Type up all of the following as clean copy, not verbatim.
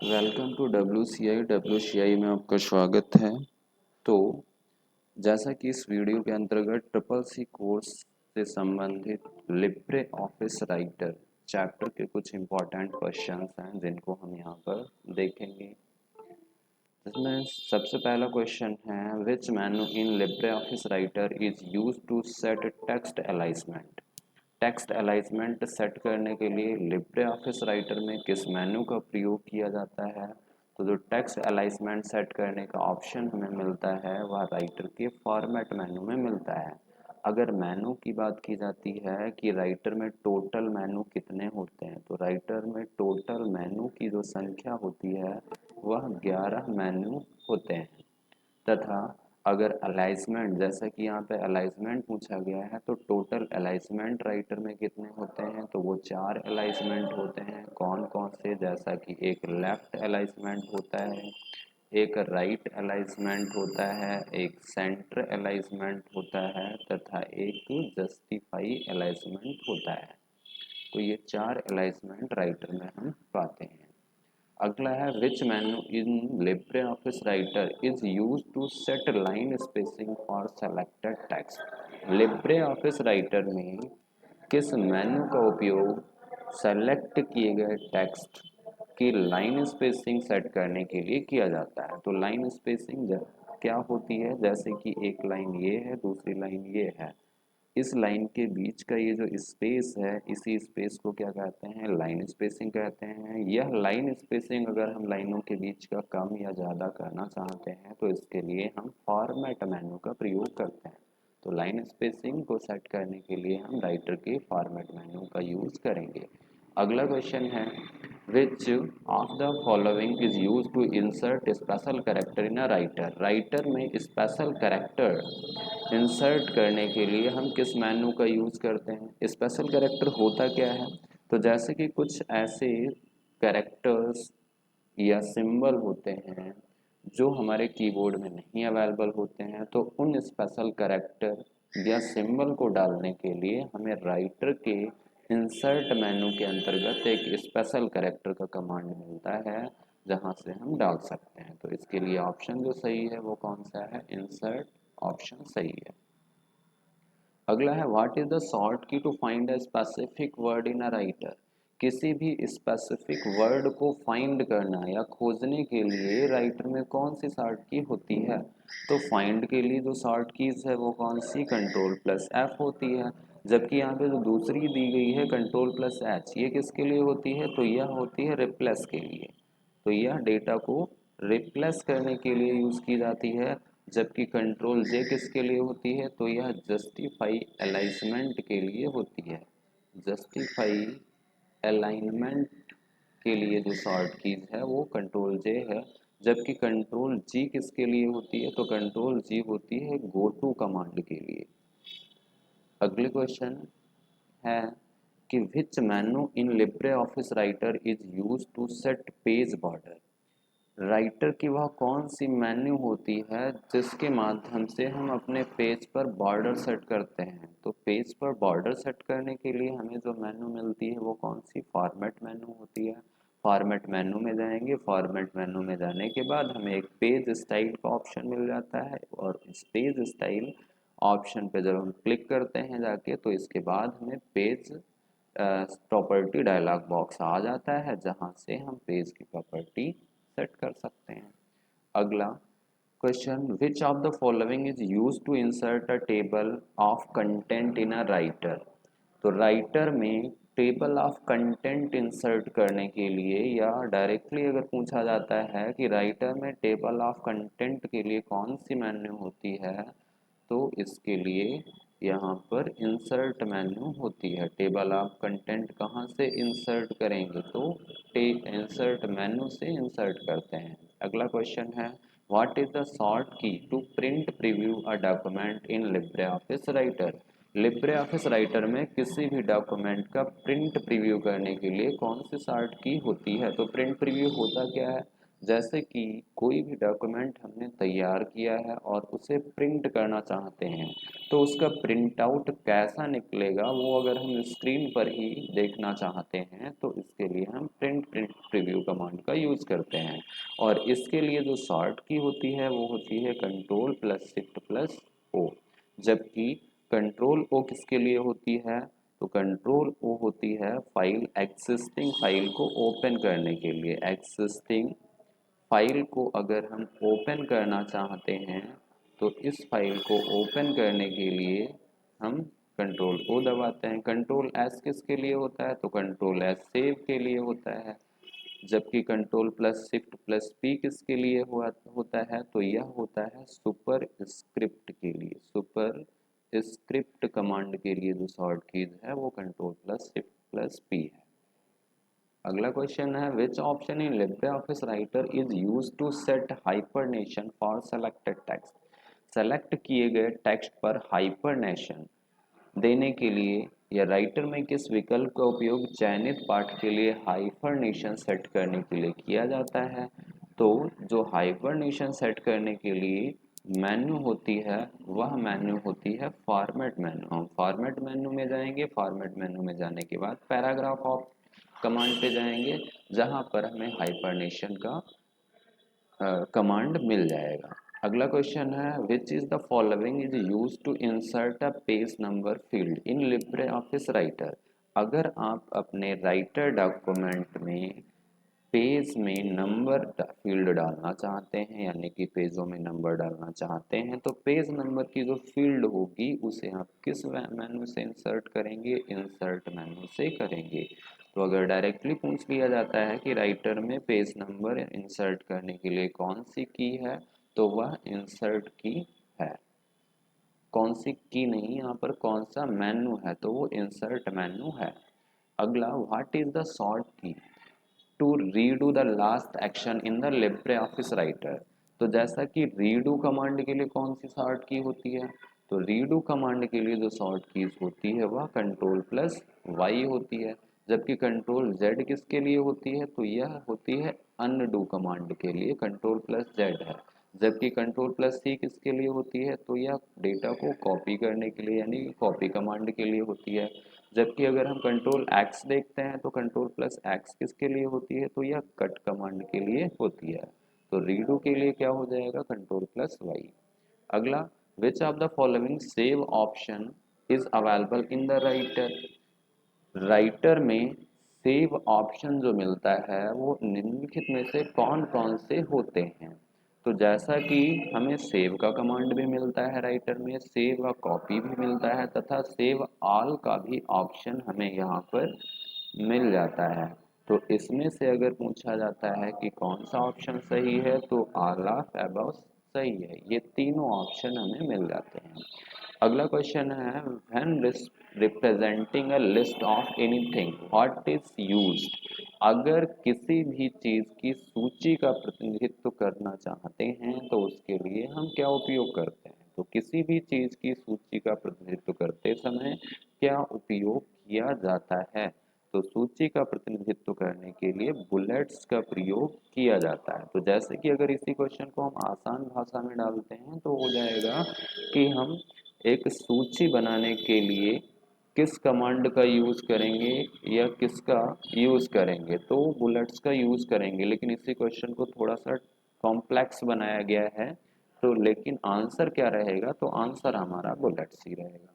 Welcome to W C आई में आपका स्वागत है। तो जैसा कि इस वीडियो के अंतर्गत ट्रिपल सी कोर्स से संबंधित लिब्रे ऑफिस राइटर चैप्टर के कुछ इम्पोर्टेंट क्वेश्चंस हैं जिनको हम यहाँ पर देखेंगे। इसमें सबसे पहला क्वेश्चन है which menu in LibreOffice Writer is use to set text alignment. Text alignment set करने के लिए लिब्रे ऑफिस राइटर में किस मेनू का प्रयोग किया जाता है। तो जो टेक्स्ट अलाइनमेंट सेट करने का ऑप्शन हमें मिलता है वह राइटर के फॉर्मेट मेनू में मिलता है। अगर मेनू की बात की जाती है कि राइटर में टोटल मेनू कितने होते हैं, तो राइटर में टोटल मेनू की जो संख्या होती है वह 11 मेनू होते हैं। तथा अगर अलाइनमेंट, जैसा कि यहाँ पे अलाइनमेंट पूछा गया है, तो टोटल अलाइनमेंट राइटर में कितने होते हैं, तो वो 4 अलाइनमेंट होते हैं। कौन कौन से, जैसा कि एक लेफ्ट अलाइनमेंट होता है, एक राइट अलाइनमेंट होता है, एक सेंटर अलाइनमेंट होता है तथा एक जस्टिफाई अलाइनमेंट होता है। तो ये 4 अलाइनमेंट राइटर में हम पाते हैं। अगला है which menu in LibreOffice Writer is use to set line spacing for selected text. LibreOffice writer में किस मेनू का उपयोग सेलेक्ट किए गए टेक्स्ट की लाइन स्पेसिंग सेट करने के लिए किया जाता है। तो लाइन स्पेसिंग क्या होती है, जैसे कि एक लाइन ये है, दूसरी लाइन ये है, इस लाइन के बीच का ये जो स्पेस है, इसी स्पेस को क्या कहते हैं, लाइन स्पेसिंग कहते हैं। यह लाइन स्पेसिंग अगर हम लाइनों के बीच का कम या ज़्यादा करना चाहते हैं तो इसके लिए हम फॉर्मेट मेनू का प्रयोग करते हैं। तो लाइन स्पेसिंग को सेट करने के लिए हम राइटर के फॉर्मेट मेनू का यूज़ करेंगे। अगला क्वेश्चन है which of the following is use to insert special character in a writer. Writer में स्पेशल कैरेक्टर इंसर्ट करने के लिए हम किस मेनू का यूज़ करते हैं। स्पेशल कैरेक्टर होता क्या है, तो जैसे कि कुछ ऐसे कैरेक्टर्स या सिंबल होते हैं जो हमारे कीबोर्ड में नहीं अवेलेबल होते हैं, तो उन स्पेशल कैरेक्टर या सिंबल को डालने के लिए हमें राइटर के इंसर्ट मेनू के अंतर्गत एक स्पेशल कैरेक्टर का कमांड मिलता है जहां से हम डाल सकते हैं। तो इसके लिए ऑप्शन जो सही है वो कौन सा है, इंसर्ट ऑप्शन सही है। अगला है what is the short key to find a specific word in a writer. किसी भी स्पेसिफिक वर्ड को फाइंड करना या खोजने के लिए राइटर में कौन सी शॉर्ट की होती है। तो फाइंड के लिए जो शॉर्ट कीज है वो कौन सी, कंट्रोल प्लस एफ होती है। जबकि यहाँ पे जो दूसरी दी गई है कंट्रोल प्लस एच, ये किसके लिए होती है, तो यह होती है रिप्लेस के लिए। तो यह डेटा को रिप्लेस करने के लिए यूज़ की जाती है। जबकि कंट्रोल जे किसके लिए होती है, तो यह जस्टिफाई अलाइनमेंट के लिए होती है। जस्टिफाई अलाइनमेंट के लिए जो शॉर्ट कीज है वो कंट्रोल जे है। जबकि कंट्रोल जी किसके लिए होती है, तो कंट्रोल जी होती है गो टू कमांड के लिए। अगले क्वेश्चन है कि which menu in LibreOffice Writer is use to set page border. Writer की वह कौन सी मेन्यू होती है जिसके माध्यम से हम अपने पेज पर बॉर्डर सेट करते हैं। तो पेज पर बॉर्डर सेट करने के लिए हमें जो मेन्यू मिलती है वो कौन सी, फॉर्मेट मेन्यू होती है। फॉर्मेट मेन्यू में जाएंगे, फॉर्मेट मेन्यू में जाने के बाद हमें एक पेज स्टाइल का ऑप्शन मिल जाता है, और इस पेज स्टाइल ऑप्शन पे जब हम क्लिक करते हैं जाके, तो इसके बाद हमें पेज प्रॉपर्टी डायलॉग बॉक्स आ जाता है जहां से हम पेज की प्रॉपर्टी सेट कर सकते हैं। अगला question which of the following is use to insert a table of content in a writer. तो राइटर में टेबल ऑफ कंटेंट इंसर्ट करने के लिए, या डायरेक्टली अगर पूछा जाता है कि राइटर में टेबल ऑफ कंटेंट के लिए कौन सी मेन्यू होती है, तो इसके लिए यहाँ पर इंसर्ट मेन्यू होती है। टेबल ऑफ कंटेंट कहाँ से इंसर्ट करेंगे, तो इंसर्ट मेन्यू से इंसर्ट करते हैं। अगला क्वेश्चन है what is the short key to print preview a document in LibreOffice writer. LibreOffice writer में किसी भी डॉक्यूमेंट का प्रिंट प्रीव्यू करने के लिए कौन सी शॉर्ट की होती है। तो प्रिंट प्रीव्यू होता क्या है, जैसे कि कोई भी डॉक्यूमेंट हमने तैयार किया है और उसे प्रिंट करना चाहते हैं, तो उसका प्रिंट आउट कैसा निकलेगा वो अगर हम स्क्रीन पर ही देखना चाहते हैं तो इसके लिए हम प्रिंट प्रिंट प्रीव्यू कमांड का यूज़ करते हैं। और इसके लिए जो शॉर्ट की होती है वो होती है control plus shift plus O. जबकि कंट्रोल ओ किसके लिए होती है, तो कंट्रोल ओ होती है फाइल एग्जिस्टिंग फाइल को ओपन करने के लिए। एग्जिस्टिंग फाइल को अगर हम ओपन करना चाहते हैं तो इस फाइल को ओपन करने के लिए हम कंट्रोल ओ दबाते हैं। कंट्रोल एस किसके लिए होता है, तो कंट्रोल एस सेव के लिए होता है। जबकि control plus shift plus P किसके लिए हुआ होता है, तो यह होता है सुपर स्क्रिप्ट के लिए। सुपर स्क्रिप्ट कमांड के लिए जो शॉर्ट कीज है वो control plus shift plus P है। अगला क्वेश्चन है which option in LibreOffice Writer is use to set hyphenation for selected text. Select किए गए टेक्स्ट पर हाइपरनेशन देने के लिए या राइटर में किस विकल्प का उपयोग चयनित पाठ के लिए हाइपरनेशन सेट करने के लिए किया जाता है। तो जो हाइपरनेशन सेट करने के लिए मेन्यू होती है वह मेन्यू होती है फॉर्मेट मेन्यू। हम फॉर्मेट मेन्यू में जाएंगे, फॉर्मेट मेन्यू में जाने के बाद पैराग्राफ ऑफ कमांड पे जाएंगे जहां पर हमें हाइपरनेशन का कमांड मिल जाएगा। अगला क्वेश्चन है which is the following is use to insert a page number field in LibreOffice writer. अगर आप अपने राइटर डॉक्यूमेंट में पेज में नंबर फील्ड डालना चाहते हैं यानी कि पेजों में नंबर डालना चाहते हैं तो पेज नंबर की जो फील्ड होगी उसे आप किस मेनू से इंसर्ट करेंगे, इंसर्ट मेनू से करेंगे। तो अगर डायरेक्टली पूछ लिया जाता है कि राइटर में पेज नंबर इंसर्ट करने के लिए कौन सी की है, तो वह इंसर्ट की है। कौन सी की नहीं, यहाँ पर कौन सा मेनू है, तो वो इंसर्ट मेनू है। अगला what is the short key to redo the last action in the LibreOffice writer. तो जैसा कि रीडू कमांड के लिए कौन सी शॉर्ट की होती है, तो रीडू कमांड के लिए जो शॉर्ट कीज होती है वह कंट्रोल प्लस वाई होती है। जबकि कंट्रोल जेड किसके लिए होती है, तो यह होती है अनडू कमांड के लिए कंट्रोल प्लस जेड है। जबकि कंट्रोल प्लस सी किसके लिए होती है, तो यह डेटा को कॉपी करने के लिए यानी कॉपी कमांड के लिए होती है। जबकि अगर हम कंट्रोल एक्स देखते हैं तो कंट्रोल प्लस एक्स किसके लिए होती है, तो यह कट कमांड के लिए होती है। तो रीडू के लिए क्या हो जाएगा, कंट्रोल प्लस वाई। अगला which of the following save option is available in the Writer. Writer में सेव ऑप्शन जो मिलता है वो निम्नलिखित में से कौन कौन से होते हैं। तो जैसा कि हमें सेव का कमांड भी मिलता है राइटर में, सेव का कॉपी भी मिलता है तथा सेव ऑल का भी ऑप्शन हमें यहाँ पर मिल जाता है। तो इसमें से अगर पूछा जाता है कि कौन सा ऑप्शन सही है, तो ऑल ऑफ अबव सही है। ये तीनों ऑप्शन हमें मिल जाते हैं। अगला क्वेश्चन है when representing a list of anything what is used. अगर किसी भी चीज की सूची का प्रतिनिधित्व करना चाहते हैं तो उसके लिए हम क्या उपयोग करते हैं। तो किसी भी चीज की सूची का प्रतिनिधित्व करते समय क्या उपयोग किया जाता है, तो सूची का प्रतिनिधित्व करने के लिए बुलेट्स का प्रयोग किया जाता है। तो जैसे कि अगर इसी क्वेश्चन को हम आसान भाषा में डालते हैं तो हो जाएगा कि हम एक सूची बनाने के लिए किस कमांड का यूज करेंगे या किसका यूज करेंगे, तो बुलेट्स का यूज करेंगे। लेकिन इसी क्वेश्चन को थोड़ा सा कॉम्प्लेक्स बनाया गया है, तो लेकिन आंसर क्या रहेगा, तो आंसर हमारा बुलेट्स ही रहेगा।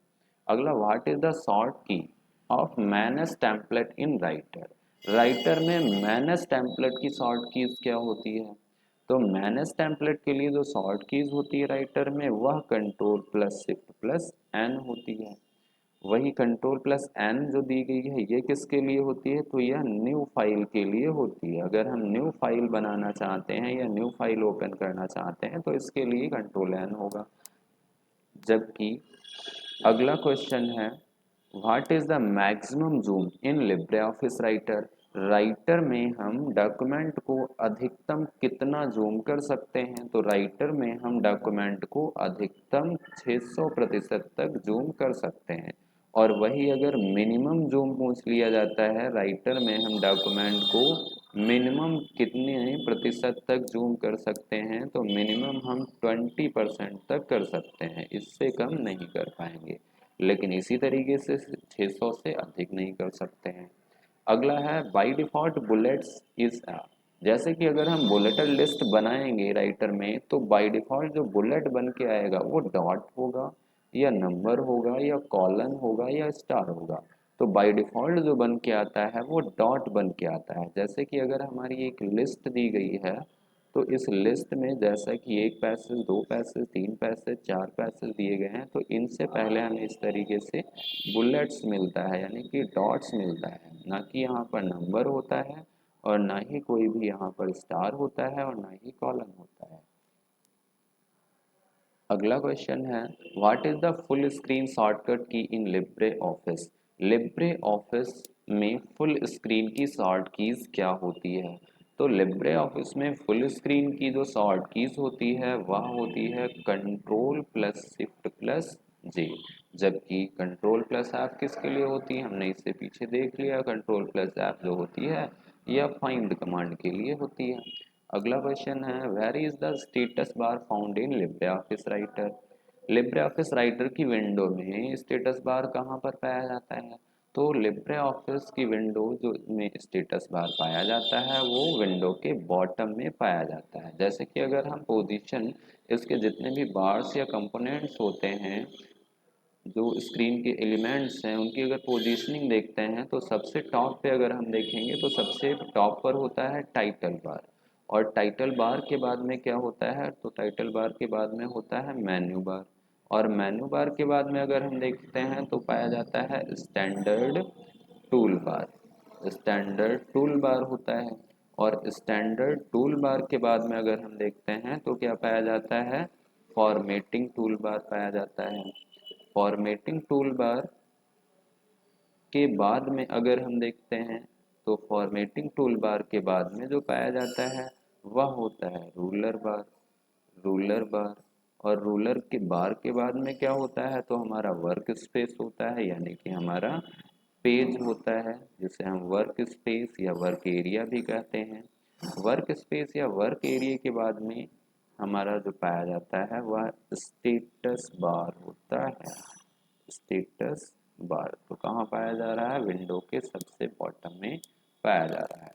अगला व्हाट इज द शॉर्ट की of manage template in writer. Writer में मैनेज टेम्पलेट की शॉर्ट कीज क्या होती है, तो मैनेज टेम्पलेट के लिए जो शॉर्ट कीज होती है राइटर में वह control plus shift plus N होती है। वही कंट्रोल प्लस एन जो दी गई है ये किसके लिए होती है, तो यह न्यू फाइल के लिए होती है। अगर हम न्यू फाइल बनाना चाहते हैं या न्यू फाइल ओपन करना चाहते हैं तो इसके लिए कंट्रोल एन होगा। जबकि अगला क्वेश्चन है what is the maximum zoom in LibreOffice writer. Writer में हम डॉक्यूमेंट को अधिकतम कितना जूम कर सकते हैं, तो राइटर में हम डॉक्यूमेंट को अधिकतम 600% तक जूम कर सकते हैं। और वही अगर मिनिमम जूम पूछ लिया जाता है राइटर में हम डॉक्यूमेंट को मिनिमम कितने प्रतिशत तक जूम कर सकते हैं, तो मिनिमम हम 20% तक कर सकते हैं, इससे कम नहीं कर पाएंगे। लेकिन इसी तरीके से 600 से अधिक नहीं कर सकते हैं। अगला है बाय डिफॉल्ट बुलेट्स इज जैसे कि अगर हम बुलेटर लिस्ट बनाएंगे राइटर में, तो बाय डिफॉल्ट जो बुलेट बन के आएगा वो डॉट होगा या नंबर होगा या कॉलन होगा या स्टार होगा। तो बाय डिफॉल्ट जो बन के आता है वो डॉट बन के आता है। जैसे कि अगर हमारी एक लिस्ट दी गई है, तो इस लिस्ट में जैसा कि एक पैसेज, दो पैसेज, तीन पैसेज, चार पैसेज दिए गए हैं, तो इनसे पहले हमें इस तरीके से बुलेट्स मिलता है, यानी कि डॉट्स मिलता है, ना कि यहाँ पर नंबर होता है और ना ही कोई भी यहाँ पर स्टार होता है और ना ही कॉलम होता है। अगला क्वेश्चन है what is the full screen shortcut key in LibreOffice. LibreOffice में फुल स्क्रीन की शॉर्ट कीज क्या होती है। तो लिब्रे ऑफिस में फुल स्क्रीन की जो शॉर्ट कीज होती है वह होती है control plus shift plus J. जबकि कंट्रोल प्लस ऐप किसके लिए होती है, हमने इससे पीछे देख लिया। कंट्रोल प्लस ऐप जो होती है यह फाइंड कमांड के लिए होती है। अगला क्वेश्चन है where is the status bar found in LibreOffice writer. LibreOffice writer की विंडो में स्टेटस बार कहाँ पर पाया जाता है। तो लिब्रे ऑफिस की विंडो जो में स्टेटस बार पाया जाता है वो विंडो के बॉटम में पाया जाता है। जैसे कि अगर हम पोजीशन, इसके जितने भी बार्स या कंपोनेंट्स होते हैं, जो स्क्रीन के एलिमेंट्स हैं, उनकी अगर पोजीशनिंग देखते हैं, तो सबसे टॉप पे अगर हम देखेंगे तो सबसे टॉप पर होता है टाइटल बार। और टाइटल बार के बाद में क्या होता है, तो टाइटल बार के बाद में होता है मेन्यू बार। और मेन्यू बार के बाद में अगर हम देखते हैं तो पाया जाता है standard tool bar. Standard tool bar होता है। और स्टैंडर्ड टूल बार के बाद में अगर हम देखते हैं तो क्या पाया जाता है, फॉर्मेटिंग टूल बार पाया जाता है। फॉर्मेटिंग टूल बार के बाद में अगर हम देखते हैं तो फॉर्मेटिंग टूल बार के बाद में जो पाया जाता है वह होता है रूलर बार। रूलर बार और रूलर के बार के बाद में क्या होता है, तो हमारा वर्क स्पेस होता है, यानी कि हमारा पेज होता है, जिसे हम वर्क स्पेस या वर्क एरिया भी कहते हैं। वर्क स्पेस या वर्क एरिया के बाद में हमारा जो पाया जाता है वह स्टेटस बार होता है। स्टेटस बार तो कहाँ पाया जा रहा है, विंडो के सबसे बॉटम में पाया जा रहा है।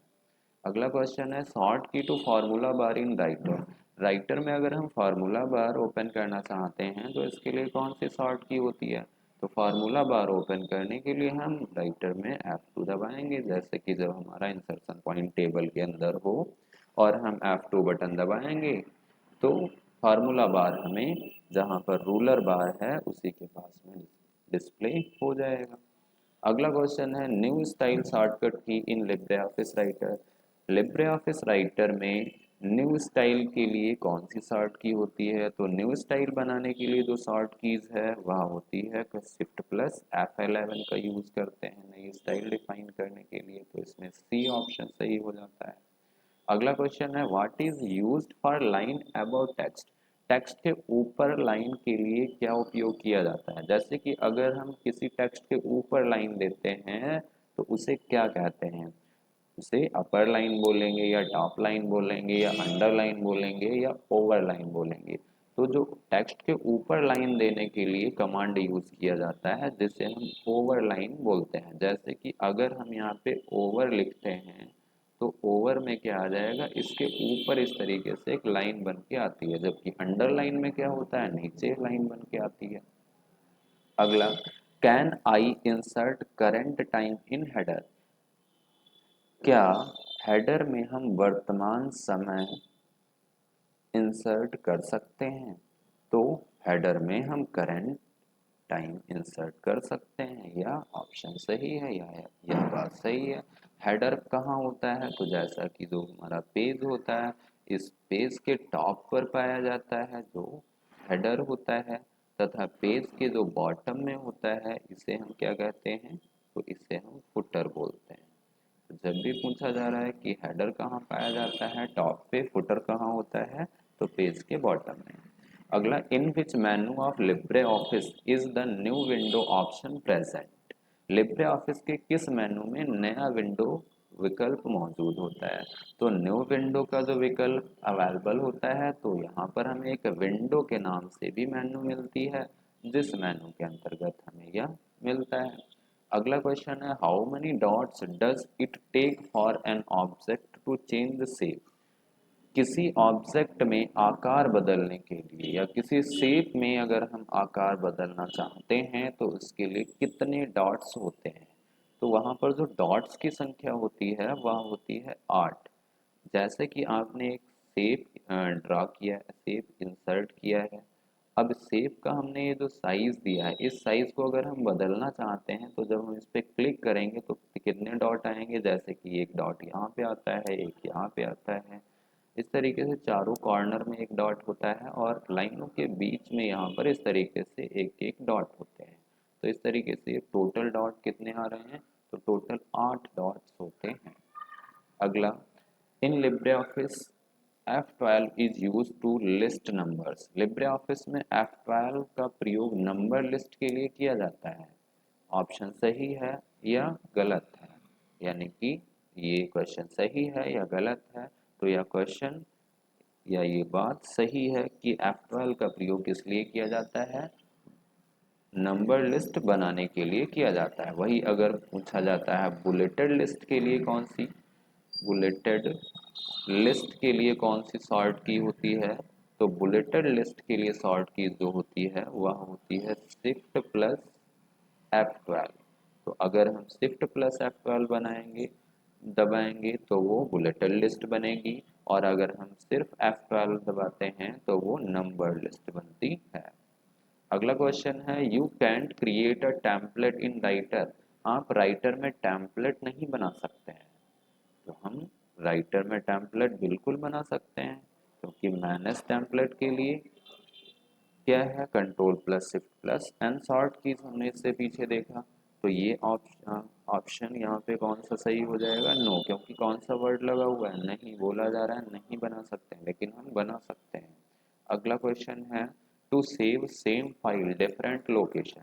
अगला क्वेश्चन है short key to formula bar in writer. Writer में अगर हम फार्मूला बार ओपन करना चाहते हैं तो इसके लिए कौन सी शॉर्ट की होती है। तो फार्मूला बार ओपन करने के लिए हम राइटर में F2 दबाएंगे, जैसे कि जब हमारा इंसर्शन पॉइंट टेबल के अंदर हो और हम F2 बटन दबाएंगे तो फार्मूला बार हमें जहाँ पर रूलर बार है उसी के पास में डिस्प्ले हो जाएगा। अगला क्वेश्चन है new style shortcut key in LibreOffice writer. LibreOffice writer में न्यू स्टाइल के लिए कौन सी शॉर्ट की होती है। तो न्यू स्टाइल बनाने के लिए जो शॉर्ट कीज है वह होती है शिफ्ट प्लस F11 का यूज करते हैं नई स्टाइल डिफाइन करने के लिए। तो इसमें सी ऑप्शन सही हो जाता है। अगला क्वेश्चन है what is used for line about text. Text के ऊपर लाइन के लिए क्या उपयोग किया जाता है। जैसे कि अगर हम किसी टेक्स्ट के ऊपर लाइन देते हैं तो उसे क्या कहते हैं, उसे अपर लाइन बोलेंगे या टॉप लाइन बोलेंगे या अंडरलाइन बोलेंगे या ओवर लाइन बोलेंगे। तो जो टेक्स्ट के ऊपर लाइन देने के लिए कमांड यूज किया जाता है जिसे हम ओवर लाइन बोलते हैं। जैसे कि अगर हम यहाँ पे ओवर लिखते हैं तो ओवर में क्या आ जाएगा, इसके ऊपर इस तरीके से एक लाइन बन के आती है, जबकि अंडरलाइन में क्या होता है, नीचे लाइन बन के आती है। अगला can I insert current time in header. क्या हेडर में हम वर्तमान समय इंसर्ट कर सकते हैं। तो हेडर में हम करंट टाइम इंसर्ट कर सकते हैं, यह ऑप्शन सही है, यह बात सही है। हेडर कहाँ होता है, तो जैसा कि जो हमारा पेज होता है इस पेज के टॉप पर पाया जाता है जो हेडर होता है, तथा पेज के जो बॉटम में होता है इसे हम क्या कहते हैं, तो इसे हम फुटर बोलते हैं। जब भी पूछा जा रहा है कि हेडर कहाँ पाया जाता है टॉप पे, फुटर कहाँ होता है तो पेज के बॉटम में। अगला in which menu of LibreOffice is the new window option present. LibreOffice के किस मेन्यू में नया विंडो विकल्प मौजूद होता है। तो न्यू विंडो का जो विकल्प अवेलेबल होता है तो यहाँ पर हमें एक विंडो के नाम से भी मेन्यू मिलती है, जिस मेन्यू के अंतर्गत हमें यह मिलता है। अगला क्वेश्चन है, how many dots does it take for an object to change the shape. किसी ऑब्जेक्ट में आकार बदलने के लिए या किसी शेप में अगर हम आकार बदलना चाहते हैं तो उसके लिए कितने डॉट्स होते हैं। तो वहाँ पर जो डॉट्स की संख्या होती है वह होती है 8। जैसे कि आपने एक शेप ड्रा किया है, शेप इंसर्ट किया है। अब शेप का हमने ये जो साइज दिया है, इस साइज को अगर हम बदलना चाहते हैं तो जब हम इस पर क्लिक करेंगे तो कितने डॉट आएंगे, जैसे कि एक डॉट यहाँ पे आता है, एक यहाँ पे आता है। इस तरीके से चारों कॉर्नर में एक डॉट होता है और लाइनों के बीच में यहाँ पर इस तरीके से एक एक डॉट होते हैं। तो इस तरीके से टोटल डॉट कितने आ रहे हैं, तो टोटल 8 डॉट्स होते हैं। अगला, in LibreOffice F12 is use to list numbers. LibreOffice में F12 का प्रयोग नंबर लिस्ट के लिए किया जाता है। ऑप्शन सही है या गलत है, यानी कि ये क्वेश्चन सही है या गलत है। तो यह क्वेश्चन या ये बात सही है कि F12 का प्रयोग किस लिए किया जाता है, नंबर लिस्ट बनाने के लिए किया जाता है। वही अगर पूछा जाता है बुलेटेड लिस्ट के लिए कौन सी, बुलेटेड लिस्ट के लिए कौन सी सॉर्ट की होती है, तो बुलेटेड लिस्ट के लिए सॉर्ट की जो होती है वह होती है शिफ्ट प्लस F12। तो अगर हम शिफ्ट प्लस F12 बनाएंगे दबाएंगे तो वो बुलेटेड लिस्ट बनेगी, और अगर हम सिर्फ F12 दबाते हैं तो वो नंबर लिस्ट बनती है। अगला क्वेश्चन है, you can't create a template in writer. आप राइटर में टेम्पलेट नहीं बना सकते हैं। तो हम राइटर में टेम्पलेट बिल्कुल बना सकते हैं, क्योंकि मैनेज टेम्पलेट के लिए क्या है, control plus shift plus N short keys हमने इससे पीछे देखा। तो ये ऑप्शन यहाँ पे कौन सा सही हो जाएगा, नो, क्योंकि कौन सा वर्ड लगा हुआ है, नहीं बोला जा रहा है, नहीं बना सकते हैं, लेकिन हम बना सकते हैं। अगला क्वेश्चन है, to save same file different location.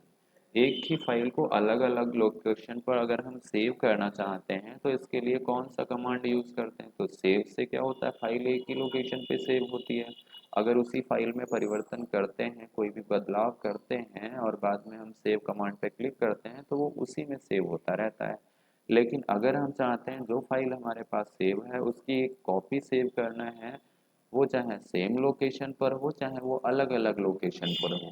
एक ही फाइल को अलग अलग लोकेशन पर अगर हम सेव करना चाहते हैं तो इसके लिए कौन सा कमांड यूज करते हैं। तो सेव से क्या होता है, फाइल एक ही लोकेशन पे सेव होती है। अगर उसी फाइल में परिवर्तन करते हैं, कोई भी बदलाव करते हैं और बाद में हम सेव कमांड पे क्लिक करते हैं तो वो उसी में सेव होता रहता है। लेकिन अगर हम चाहते हैं जो फाइल हमारे पास सेव है उसकी एक कॉपी सेव करना है, वो चाहे सेम लोकेशन पर हो चाहे वो अलग अलग लोकेशन पर हो,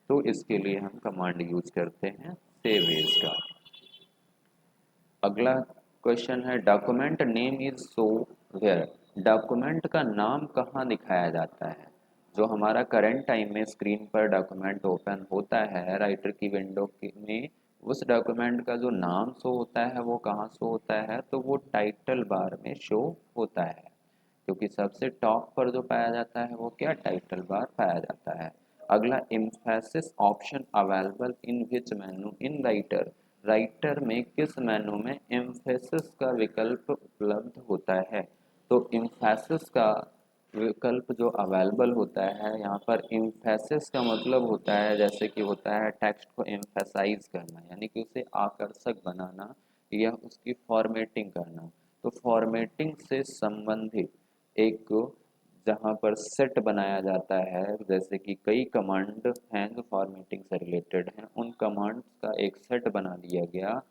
तो इसके लिए हम कमांड यूज करते हैं सेव एज का। अगला क्वेश्चन है, document name is show where. Document का नाम कहाँ दिखाया जाता है। जो हमारा करंट टाइम में स्क्रीन पर डॉक्यूमेंट ओपन होता है राइटर की विंडो में, उस डॉक्यूमेंट का जो नाम शो होता है वो कहाँ शो होता है, तो वो टाइटल बार में शो होता है। क्योंकि सबसे टॉप पर जो पाया जाता है वो क्या, टाइटल बार पाया जाता है। अगला, emphasis option available in which menu in writer. Writer में किस मेनू में एम्फेसिस का विकल्प उपलब्ध होता है। तो एम्फेसिस का विकल्प जो अवेलेबल होता है, यहाँ पर एम्फेसिस का मतलब होता है जैसे कि होता है टेक्स्ट को एम्फेसाइज करना, यानी कि उसे आकर्षक बनाना या उसकी फॉर्मेटिंग करना। तो फॉर्मेटिंग से संबंधित एक जहाँ पर सेट बनाया जाता है, जैसे कि कई कमांड हैं जो फॉर्मेटिंग से रिलेटेड हैं, उन कमांड्स का एक सेट बना दिया गया,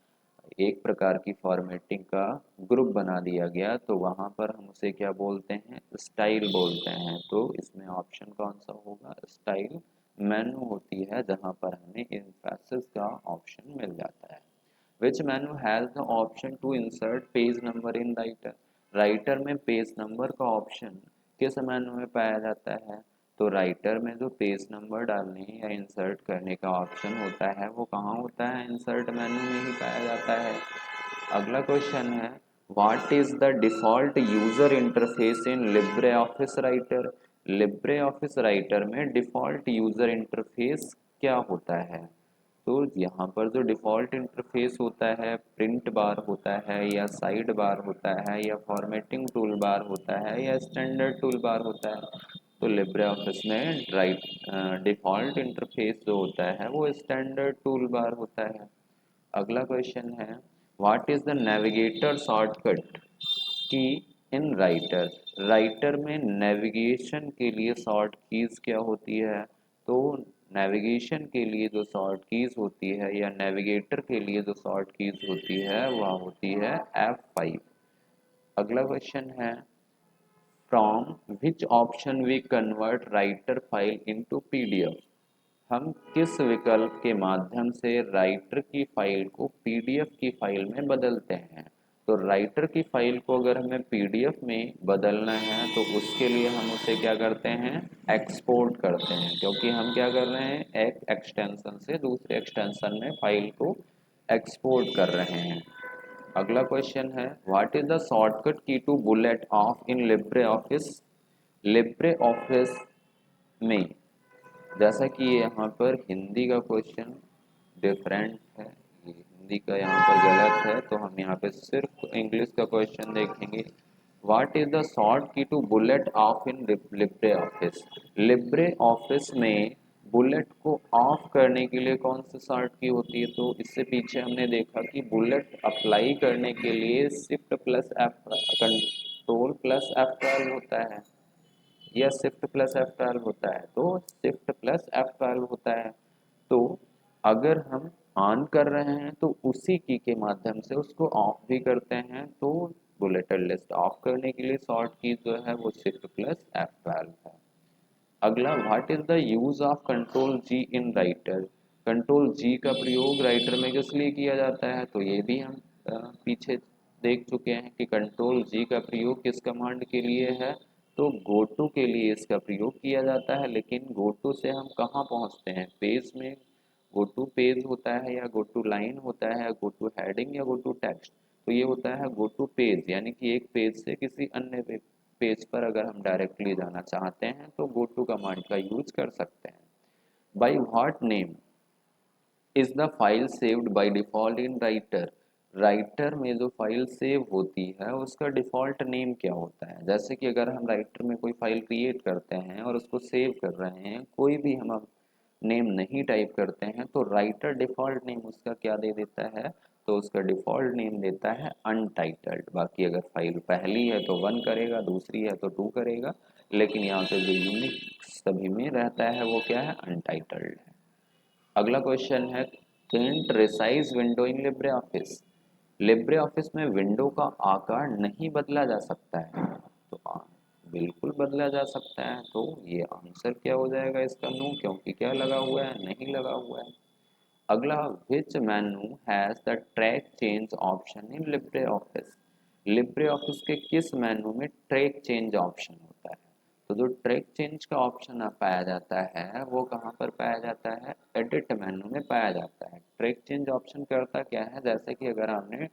एक प्रकार की फॉर्मेटिंग का ग्रुप बना दिया गया, तो वहाँ पर हम उसे क्या बोलते हैं, स्टाइल बोलते हैं। तो इसमें ऑप्शन कौन सा होगा, स्टाइल मेनू होती है जहाँ पर हमें एम्फेसिस का ऑप्शन मिल जाता है। Which menu has the option to insert page number in writer. Writer में पेज नंबर का ऑप्शन किस मेनू में पाया जाता है। तो राइटर में जो पेज नंबर डालने या इंसर्ट करने का ऑप्शन होता है वो कहाँ होता है, इंसर्ट मेनू में ही पाया जाता है। अगला क्वेश्चन है, what is the default user interface in LibreOffice writer. LibreOffice writer में डिफॉल्ट यूजर इंटरफेस क्या होता है। तो यहाँ पर जो डिफ़ॉल्ट इंटरफेस होता है, प्रिंट बार होता है या साइड बार होता है या फॉर्मेटिंग टूल बार होता है या स्टैंडर्ड टूल बार होता है। तो लिब्रे ऑफिस में डिफ़ॉल्ट इंटरफेस जो होता है वो स्टैंडर्ड टूल बार होता है। अगला क्वेश्चन है, what is the navigator shortcut key in writer, writer में नेविगेशन के लिए शॉर्ट कीज क्या होती है, तो नेविगेशन के लिए जो शॉर्ट कीज होती है या नेविगेटर के लिए जो शॉर्ट कीज होती है वह होती है F5। अगला क्वेश्चन है from which option we convert writer file into PDF. हम किस विकल्प के माध्यम से राइटर की फाइल को पीडीएफ की फाइल में बदलते हैं। तो राइटर की फाइल को अगर हमें पीडीएफ में बदलना है तो उसके लिए हम उसे क्या करते हैं, एक्सपोर्ट करते हैं, क्योंकि हम क्या कर रहे हैं, एक एक्सटेंशन से दूसरे एक्सटेंशन में फाइल को एक्सपोर्ट कर रहे हैं। अगला क्वेश्चन है व्हाट इज द शॉर्टकट की to bullet of in LibreOffice. LibreOffice में, जैसा कि यहाँ पर हिंदी का क्वेश्चन डिफरेंट है, ये हिंदी का यहाँ पर गलत है, तो हम यहाँ पे सिर्फ इंग्लिश का क्वेश्चन देखेंगे। What is the short key to bullet of in LibreOffice. LibreOffice में बुलेट को ऑफ करने के लिए कौन सी शॉर्ट की होती है, तो इससे पीछे हमने देखा कि बुलेट अप्लाई करने के लिए shift plus F, control plus F12 होता है या शिफ्ट प्लस F12 होता है, तो शिफ्ट प्लस F12 होता है। तो अगर हम ऑन कर रहे हैं तो उसी की के माध्यम से उसको ऑफ भी करते हैं, तो बुलेटेड लिस्ट ऑफ करने के लिए शॉर्ट की जो है वो शिफ्ट प्लस F12 है। अगला what is the use of control G in Writer. Control G का प्रयोग राइटर में किस लिए किया जाता है, तो ये भी हम पीछे देख चुके हैं कि कंट्रोल जी का प्रयोग किस कमांड के लिए है, तो गो टू के लिए इसका प्रयोग किया जाता है। लेकिन गो टू से हम कहाँ पहुँचते हैं, पेज में गो टू पेज होता है या गो टू लाइन होता है, गो टू हेडिंग या गो टू टेक्स्ट। तो ये होता है गो टू पेज, यानी कि एक पेज से किसी अन्य पेज पर अगर हम डायरेक्टली जाना चाहते हैं तो गो टू कमांड का यूज कर सकते हैं। By what name is the file saved by default in writer. Writer में जो फाइल सेव होती है उसका डिफॉल्ट नेम क्या होता है। जैसे कि अगर हम राइटर में कोई फाइल क्रिएट करते हैं और उसको सेव कर रहे हैं, कोई भी हम नेम नहीं टाइप करते हैं, तो राइटर डिफॉल्ट नेम उसका क्या दे देता है, तो उसका डिफॉल्ट नेम देता है अनटाइटल्ड। बाकी अगर फाइल पहली है तो 1 करेगा, दूसरी है तो 2 करेगा, लेकिन यहाँ पे जो यूनिक सभी में रहता है वो क्या है, अनटाइटल्ड है। अगला क्वेश्चन है can't resize window in LibreOffice. LibreOffice में विंडो का आकार नहीं बदला जा सकता है, तो बिल्कुल बदला जा सकता है, तो ये आंसर क्या हो जाएगा इसका, नो, क्योंकि क्या लगा हुआ है, नहीं लगा हुआ है। अगला which menu has the track change option in LibreOffice. LibreOffice के किस मेनू में ट्रैक चेंज ऑप्शन होता है, तो जो ट्रैक चेंज का ऑप्शन पाया जाता है वो कहाँ पर पाया जाता है, एडिट मेनू में पाया जाता है। ट्रैक चेंज ऑप्शन करता क्या है, जैसे कि अगर हमने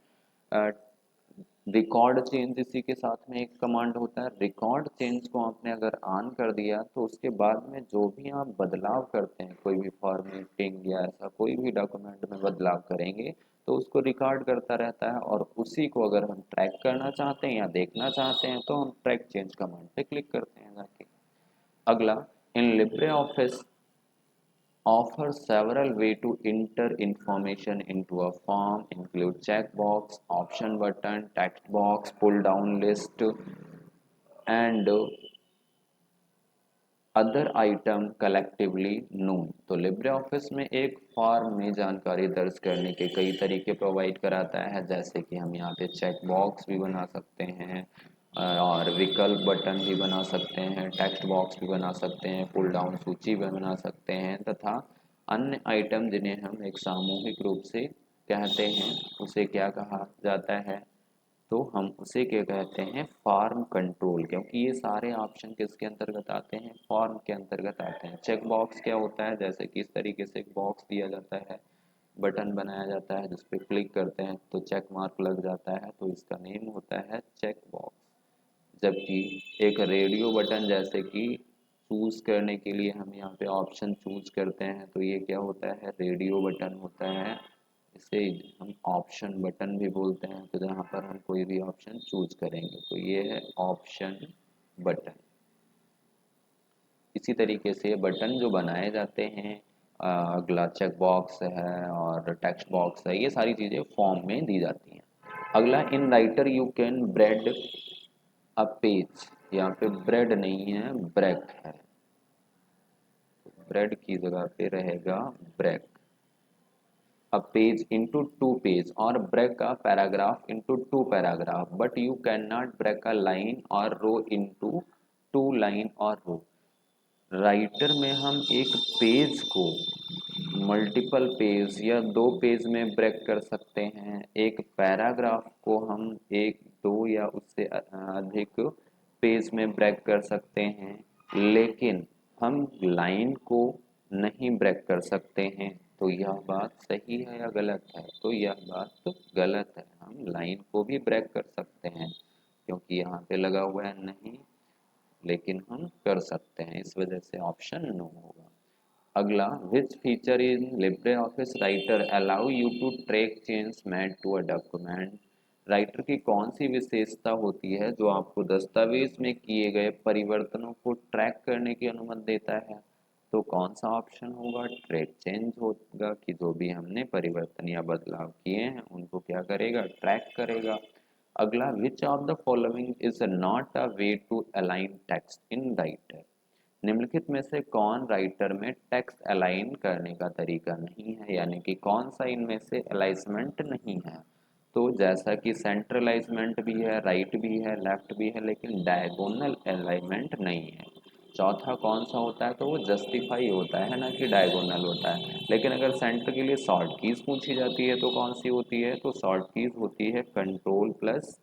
रिकॉर्ड चेंज, इसी के साथ में एक कमांड होता है रिकॉर्ड चेंज, को आपने अगर ऑन कर दिया तो उसके बाद में जो भी आप बदलाव करते हैं, कोई भी फॉर्मेटिंग या ऐसा कोई भी डॉक्यूमेंट में बदलाव करेंगे तो उसको रिकॉर्ड करता रहता है, और उसी को अगर हम ट्रैक करना चाहते हैं या देखना चाहते हैं तो हम ट्रैक चेंज कमांड पे क्लिक करते हैं जाके। अगला in Libre office offer several way to enter information into a form, include checkbox, option button, text box, pull down list and other item collectively known. तो लिब्रे ऑफिस में एक form में जानकारी दर्ज करने के कई तरीके प्रोवाइड कराता है, जैसे कि हम यहाँ पे चेक बॉक्स भी बना सकते हैं और विकल्प बटन भी बना सकते हैं, टेक्स्ट बॉक्स भी बना सकते हैं, पुल डाउन सूची भी बना सकते हैं, तथा अन्य आइटम जिन्हें हम एक सामूहिक रूप से कहते हैं उसे क्या कहा जाता है, तो हम उसे क्या कहते हैं, फॉर्म कंट्रोल, क्योंकि ये सारे ऑप्शन किसके अंतर्गत आते हैं, फॉर्म के अंतर्गत आते हैं। चेक बॉक्स क्या होता है, जैसे कि इस तरीके से एक बॉक्स दिया जाता है, बटन बनाया जाता है जिस पे क्लिक करते हैं तो चेक मार्क लग जाता है, तो इसका नेम होता है चेक बॉक्स। जबकि एक रेडियो बटन, जैसे कि चूज करने के लिए हम यहाँ पे ऑप्शन चूज करते हैं, तो ये क्या होता है, रेडियो बटन होता है। इसे हम ऑप्शन बटन भी बोलते हैं, तो जहाँ पर हम कोई भी ऑप्शन चूज करेंगे, तो ये है ऑप्शन बटन। इसी तरीके से बटन जो बनाए जाते हैं, अगला चेक बॉक्स है और टेक्स्ट बॉक्स है, ये सारी चीज़ें फॉर्म में दी जाती हैं। अगला, in writer you can bread a page, यहाँ पे ब्रेड नहीं है ब्रेक है, ब्रेड की जगह पे रहेगा break. a page into two page or break a paragraph into two paragraph, but you cannot break a line or row into two line or row। Writer में हम एक पेज को मल्टीपल पेज या दो पेज में break कर सकते हैं, एक पैराग्राफ को हम एक दो या उससे अधिक पेज में ब्रेक कर सकते हैं, लेकिन हम लाइन को नहीं ब्रेक कर सकते हैं। तो यह बात सही है या गलत है? तो यह बात तो गलत है, हम लाइन को भी ब्रेक कर सकते हैं क्योंकि यहाँ पे लगा हुआ है नहीं, लेकिन हम कर सकते हैं, इस वजह से ऑप्शन नो होगा। अगला, which feature in LibreOffice writer allow you to track change made to a document. Writer की कौन सी विशेषता होती है जो आपको दस्तावेज में किए गए परिवर्तनों को ट्रैक करने की अनुमति देता है? तो कौन सा ऑप्शन होगा? ट्रैक चेंज होगा, कि जो भी हमने परिवर्तन या बदलाव किए हैं उनको क्या करेगा? ट्रैक करेगा। अगला, which of the following is not a way to align text in writer. निम्नलिखित में से कौन राइटर में टेक्स्ट अलाइन करने का तरीका नहीं है, यानी कि कौन सा इनमें से अलाइजमेंट नहीं है? तो जैसा कि सेंटर अलाइजमेंट भी है, राइट भी है, लेफ्ट भी है, लेकिन डायगोनल अलाइनमेंट नहीं है। चौथा कौन सा होता है? तो वो जस्टिफाई होता है ना, कि डायगोनल होता है। लेकिन अगर सेंटर के लिए शॉर्ट कीज पूछी जाती है तो कौन सी होती है? तो शॉर्ट कीज होती है कंट्रोल प्लस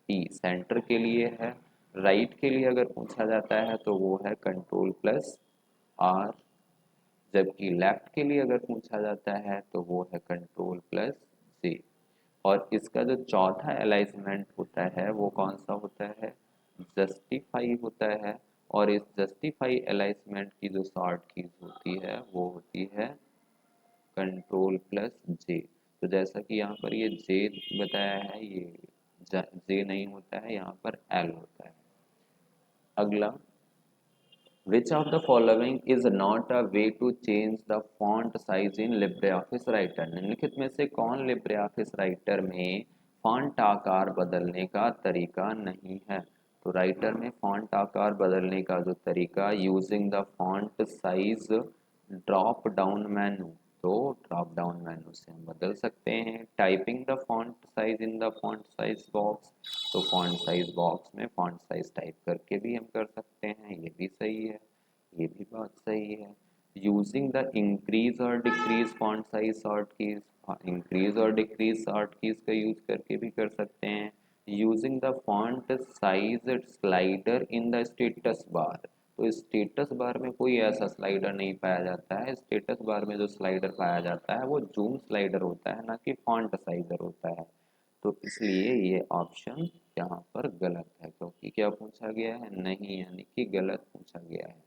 ई, सेंटर के लिए है। राइट के लिए अगर पूछा जाता है तो वो है कंट्रोल प्लस आर, जबकि लेफ्ट के लिए अगर पूछा जाता है तो वो है कंट्रोल प्लस जी। और इसका जो चौथा अलाइनमेंट होता है वो कौन सा होता है? जस्टिफाई होता है। और इस जस्टिफाई अलाइनमेंट की जो शॉर्ट कीज होती है वो होती है कंट्रोल प्लस जे। तो जैसा कि यहाँ पर ये जे बताया है, ये जे नहीं होता है, यहाँ पर एल होता है। अगला, which of the following is not a way to change the font size in LibreOffice Writer। निम्नलिखित में से कौन LibreOffice Writer में फॉन्ट आकार बदलने का तरीका नहीं है? तो राइटर में फॉन्ट आकार बदलने का जो तरीका, using the font size drop down menu, तो ड्रॉप डाउन मेनू से हम बदल सकते हैं। Typing the font size in the font size box, तो फॉन्ट साइज बॉक्स में फॉन्ट साइज टाइप करके भी हम कर सकते हैं, ये भी सही है, ये भी बात सही है। यूजिंग द इंक्रीज और decrease font size short keys, increase और डिक्रीज शॉर्ट कीज का यूज करके भी कर सकते हैं। Using the font size slider in the status बार, तो स्टेटस बार में कोई ऐसा स्लाइडर नहीं पाया जाता है। स्टेटस बार में जो स्लाइडर पाया जाता है वो जूम स्लाइडर होता है, ना कि फॉन्ट साइजर होता है। तो इसलिए ये ऑप्शन यहाँ पर गलत है, क्योंकि क्या पूछा गया है? नहीं, यानी कि गलत पूछा गया है।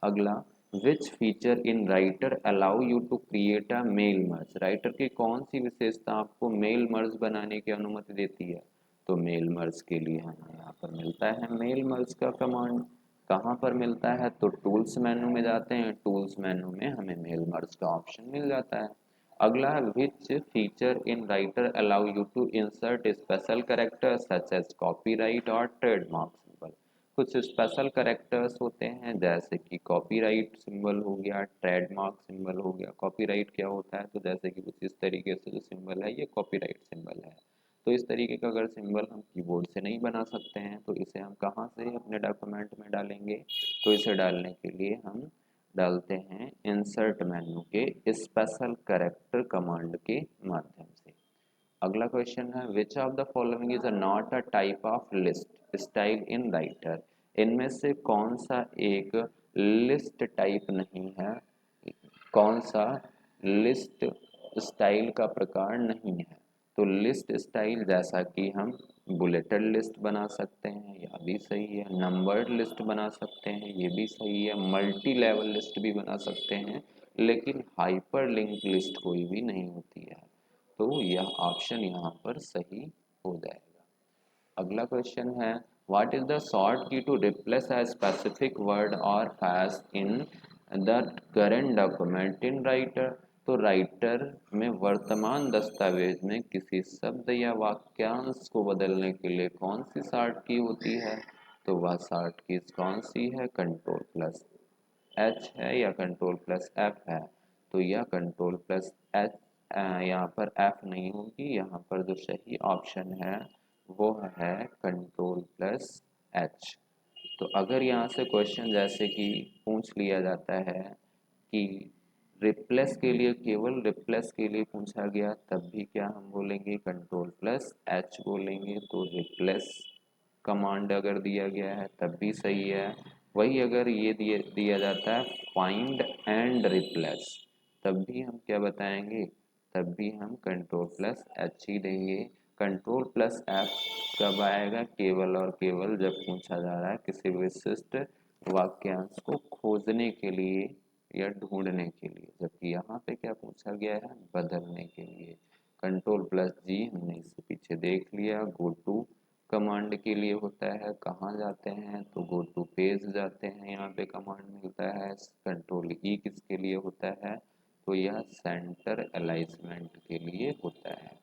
अगला, which feature in writer allow you to create a mail merge. Writer की कौन सी विशेषता आपको मेल मर्ज बनाने की अनुमति देती है? तो मेल मर्ज के लिए हमें यहाँ पर मिलता है मेल मर्ज का कमांड। कहाँ पर मिलता है? तो टूल्स मेनू में जाते हैं, टूल्स मेनू में हमें मेल मर्ज का ऑप्शन मिल जाता है। अगला, which feature in writer allow you to insert special character such as copyright और ट्रेडमार्क सिंबल। कुछ स्पेशल कैरेक्टर्स होते हैं जैसे कि कॉपीराइट सिंबल हो गया, ट्रेडमार्क सिंबल हो गया। कॉपीराइट क्या होता है? तो जैसे कि कुछ इस तरीके से जो सिंबल है ये कॉपीराइट सिंबल है। तो इस तरीके का अगर सिंबल हम कीबोर्ड से नहीं बना सकते हैं तो इसे हम कहाँ से अपने डॉक्यूमेंट में डालेंगे? तो इसे डालने के लिए हम डालते हैं इंसर्ट मेन्यू के स्पेशल कैरेक्टर कमांड के माध्यम से। अगला क्वेश्चन है, which of the following is not a type of list style in writer. इनमें से कौन सा एक लिस्ट टाइप नहीं है? कौन सा लिस्ट स्टाइल का प्रकार नहीं है? तो लिस्ट स्टाइल, जैसा कि हम बुलेटेड लिस्ट बना सकते हैं, यह भी सही है। नंबर्ड लिस्ट बना सकते हैं, ये भी सही है। मल्टी लेवल लिस्ट भी बना सकते हैं, लेकिन हाइपर लिंक लिस्ट कोई भी नहीं होती है। तो यह ऑप्शन यहाँ पर सही हो जाएगा। अगला क्वेश्चन है, what is the short key to replace a specific word और phrase in the current document in Writer. तो राइटर में वर्तमान दस्तावेज में किसी शब्द या वाक्यांश को बदलने के लिए कौन सी शॉर्ट की होती है? तो वह शॉर्ट की कौन सी है? कंट्रोल प्लस एच है या कंट्रोल प्लस एफ है? तो यह कंट्रोल प्लस एच, यहाँ पर एफ नहीं होगी, यहाँ पर जो सही ऑप्शन है वो है कंट्रोल प्लस एच। तो अगर यहाँ से क्वेश्चन जैसे कि पूछ लिया जाता है कि रिप्लेस के लिए, केवल रिप्लेस के लिए पूछा गया, तब भी क्या हम बोलेंगे? कंट्रोल प्लस एच बोलेंगे। तो रिप्लेस कमांड अगर दिया गया है तब भी सही है। वही अगर ये दिया जाता है फाइंड एंड रिप्लेस, तब भी हम क्या बताएंगे? तब भी हम कंट्रोल प्लस एच ही देंगे। कंट्रोल प्लस एफ कब आएगा? केवल और केवल जब पूछा जा रहा है किसी विशिष्ट वाक्यांश को खोजने के लिए या ढूंढने के लिए, जबकि यहाँ पे क्या पूछा गया है? बदलने के लिए। कंट्रोल प्लस जी हमने इससे पीछे देख लिया। गो टू कमांड के लिए होता है, कहाँ जाते हैं? तो गो टू पेज जाते हैं, यहाँ पे कमांड मिलता है। कंट्रोल ई किसके लिए होता है? तो यह सेंटर अलाइनमेंट के लिए होता है।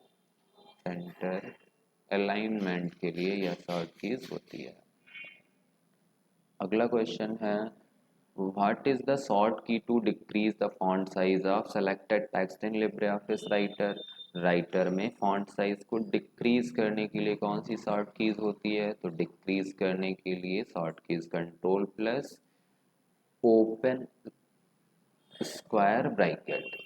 सेंटर अलाइनमेंट के लिए यह शॉर्ट कीज होती है। अगला क्वेश्चन है what is the short key to decrease the font size of selected text in LibreOffice writer? Writer में फॉन्ट साइज को डिक्रीज करने के लिए कौन सी शॉर्ट कीज होती है? तो डिक्रीज करने के लिए short keys control plus open square bracket.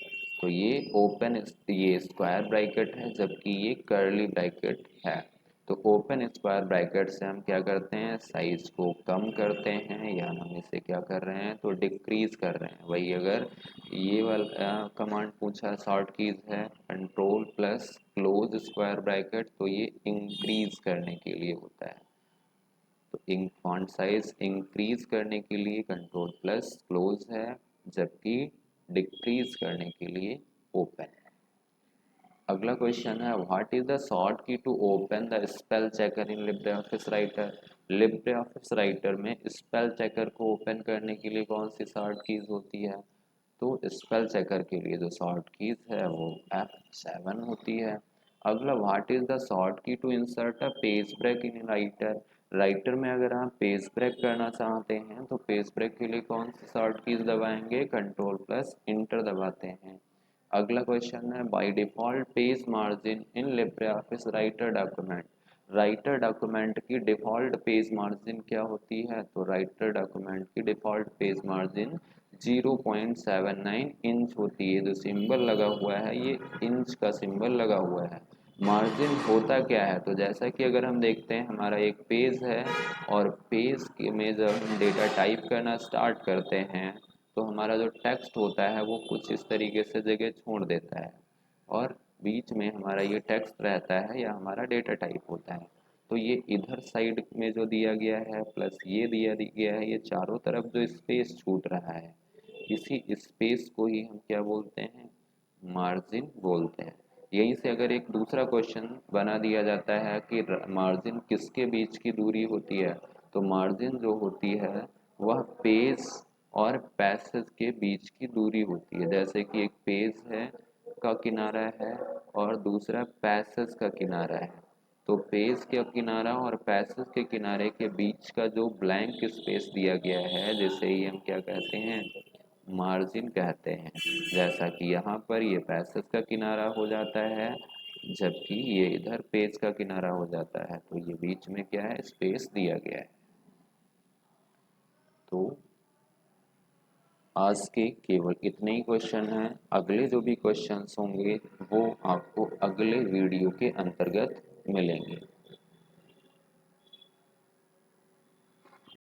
तो ये स्क्वायर ब्रैकेट है, जबकि ये कर्ली ब्रैकेट है। तो ओपन स्क्वायर ब्रैकेट से हम क्या करते हैं? साइज को कम करते हैं, या हम इसे क्या कर रहे हैं? तो डिक्रीज कर रहे हैं। वही अगर ये वाला कमांड पूछा शॉर्ट कीज है control plus close square bracket, तो ये इंक्रीज करने के लिए होता है। तो फॉन्ट साइज इंक्रीज करने के लिए कंट्रोल प्लस क्लोज है, जबकि डिक्रीज करने के लिए ओपन है। अगला क्वेश्चन है what is the short key to open the spell checker in LibreOffice writer? LibreOffice writer में स्पेल चेकर को ओपन करने के लिए कौन सी शॉर्ट कीज होती है? तो स्पेल चेकर के लिए जो शॉर्ट कीज है वो F7 होती है। अगला what is the short key to insert a page break in writer? Writer में अगर आप पेज ब्रेक करना चाहते हैं तो पेज ब्रेक के लिए कौन सी शॉर्ट कीज दबाएंगे? कंट्रोल प्लस इंटर दबाते हैं। अगला क्वेश्चन है by default page margin in LibreOffice writer document? Writer document की डिफॉल्ट पेज मार्जिन क्या होती है? तो राइटर डॉक्यूमेंट की डिफॉल्ट पेज मार्जिन 0.79 इंच होती है। जो सिंबल लगा हुआ है ये इंच का सिंबल लगा हुआ है। मार्जिन होता क्या है? तो जैसा कि अगर हम देखते हैं हमारा एक पेज है और पेज में जब हम डेटा टाइप करना स्टार्ट करते हैं तो हमारा जो टेक्स्ट होता है वो कुछ इस तरीके से जगह छोड़ देता है और बीच में हमारा ये टेक्स्ट रहता है या हमारा डेटा टाइप होता है। तो ये इधर साइड में जो दिया गया है प्लस ये दिया गया है, ये चारों तरफ जो स्पेस छूट रहा है इसी स्पेस को ही हम क्या बोलते हैं? मार्जिन बोलते हैं। यहीं से अगर एक दूसरा क्वेश्चन बना दिया जाता है कि मार्जिन किसके बीच की दूरी होती है? तो मार्जिन जो होती है वह पेज और पैसेज के बीच की दूरी होती है। जैसे कि एक पेज है का किनारा है और दूसरा पैसेज का किनारा है। तो पेज के किनारा और पैसेज के किनारे के बीच का जो ब्लैंक स्पेस दिया गया है जिसे ही हम क्या कहते हैं? मार्जिन कहते हैं। जैसा कि यहाँ पर ये पैसेज का किनारा हो जाता है जबकि ये इधर पेज का किनारा हो जाता है, तो ये बीच में क्या है? स्पेस दिया गया है। तो आज के केवल इतने ही क्वेश्चन हैं। अगले जो भी क्वेश्चंस होंगे वो आपको अगले वीडियो के अंतर्गत मिलेंगे।